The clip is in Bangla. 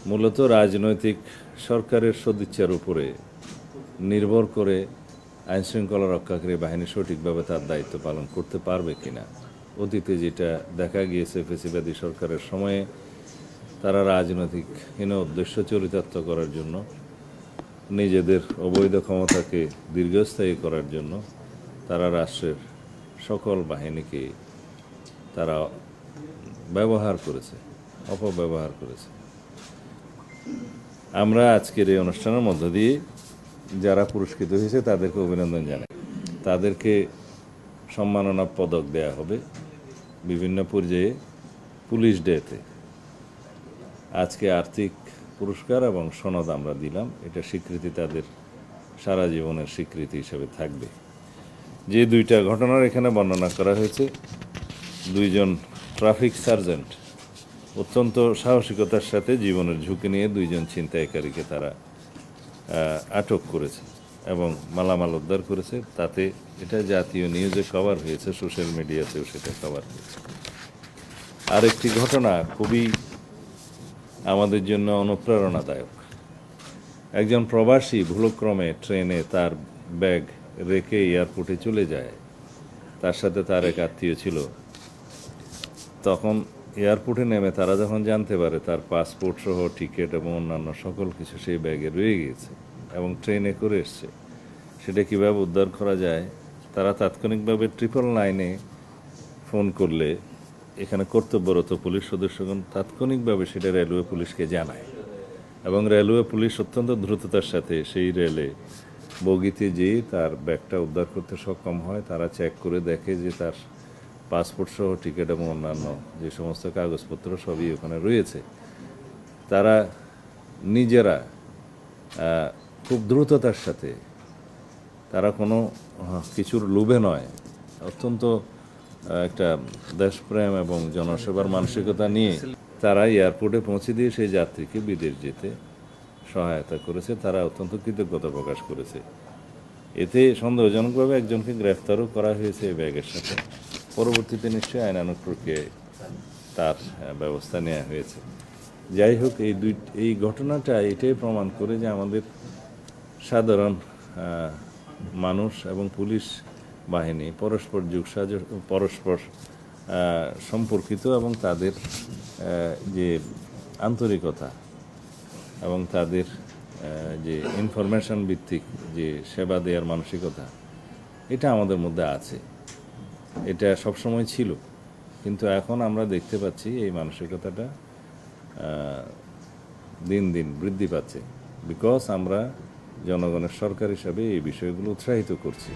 মূলত রাজনৈতিক সরকারের সদিচ্ছার উপরে নির্ভর করে আইনশৃঙ্খলা রক্ষাকারী বাহিনী সঠিকভাবে তার দায়িত্ব পালন করতে পারবে কিনা। অতীতে যেটা দেখা গিয়েছে ফেসিবাদী সরকারের সময়ে তারা রাজনৈতিকহীন উদ্দেশ্য চরিতার্থ করার জন্য, নিজেদের অবৈধ ক্ষমতাকে দীর্ঘস্থায়ী করার জন্য তারা রাষ্ট্রের সকল বাহিনীকে তারা ব্যবহার করেছে, অপব্যবহার করেছে। আমরা আজকের এই অনুষ্ঠানের মধ্য দিয়ে যারা পুরস্কৃত হয়েছে তাদেরকে অভিনন্দন জানাই। তাদেরকে সম্মাননা পদক দেয়া হবে বিভিন্ন পর্যায়ে। পুলিশ ডেতে আজকে আর্থিক পুরস্কার এবং সনদ আমরা দিলাম, এটা স্বীকৃতি, তাদের সারা জীবনের স্বীকৃতি হিসেবে থাকবে। যে দুইটা ঘটনার এখানে বর্ণনা করা হয়েছে, দুইজন ট্রাফিক সার্জেন্ট অত্যন্ত সাহসিকতার সাথে জীবনের ঝুঁকি নিয়ে দুইজন ছিনতাইকারীকে তারা আটক করেছে এবং মালামাল উদ্ধার করেছে। তাতে এটা জাতীয় নিউজে কভার হয়েছে, সোশ্যাল মিডিয়াতেও সেটা কভার হয়েছে। আরেকটি ঘটনা খুবই আমাদের জন্য অনুপ্রেরণাদায়ক। একজন প্রবাসী ভুলক্রমে ট্রেনে তার ব্যাগ রেখে এয়ারপোর্টে চলে যায়। তার সাথে তার এক আত্মীয় ছিল। তখন এয়ারপোর্টে নেমে তারা যখন জানতে পারে তার পাসপোর্ট সহ টিকিট এবং অন্যান্য সকল কিছু সেই ব্যাগে রয়ে গিয়েছে এবং ট্রেনে করে এসছে, সেটা কীভাবে উদ্ধার করা যায়, তারা তাৎক্ষণিকভাবে 999-এ ফোন করলে এখানে কর্তব্যরত পুলিশ সদস্যগণ তাৎক্ষণিকভাবে সেটা রেলওয়ে পুলিশকে জানায় এবং রেলওয়ে পুলিশ অত্যন্ত দ্রুততার সাথে সেই রেলে বগিতে যেয়ে তার ব্যাগটা উদ্ধার করতে সক্ষম হয়। তারা চেক করে দেখে যে তার পাসপোর্ট সহ টিকিট এবং অন্যান্য যে সমস্ত কাগজপত্র সবই ওখানে রয়েছে। তারা নিজেরা খুব দ্রুততার সাথে, তারা কোনো কিছুর লোভে নয়, অত্যন্ত একটা দেশপ্রেম এবং জনসেবার মানসিকতা নিয়ে তারা এয়ারপোর্টে পৌঁছে দিয়ে সেই যাত্রীকে বিদেশ যেতে সহায়তা করেছে। তারা অত্যন্ত কৃতজ্ঞতা প্রকাশ করেছে। এতে সন্দেহজনকভাবে একজনকে গ্রেফতারও করা হয়েছে এই ব্যাগের সাথে। পরবর্তীতে নিশ্চয়ই আইনানুগ প্রক্রিয়ায় তার ব্যবস্থা নেওয়া হয়েছে। যাই হোক, এই ঘটনাটা এটাই প্রমাণ করে যে আমাদের সাধারণ মানুষ এবং পুলিশ বাহিনী পরস্পর সম্পর্কিত এবং তাদের যে আন্তরিকতা এবং তাদের যে ইনফরমেশন ভিত্তিক যে সেবা দেওয়ার মানসিকতা, এটা আমাদের মধ্যে আছে। এটা সবসময় ছিল, কিন্তু এখন আমরা দেখতে পাচ্ছি এই মানসিকতাটা দিন দিন বৃদ্ধি পাচ্ছে, বিকজ আমরা জনগণের সরকার হিসাবে এই বিষয়গুলো উৎসাহিত করছি।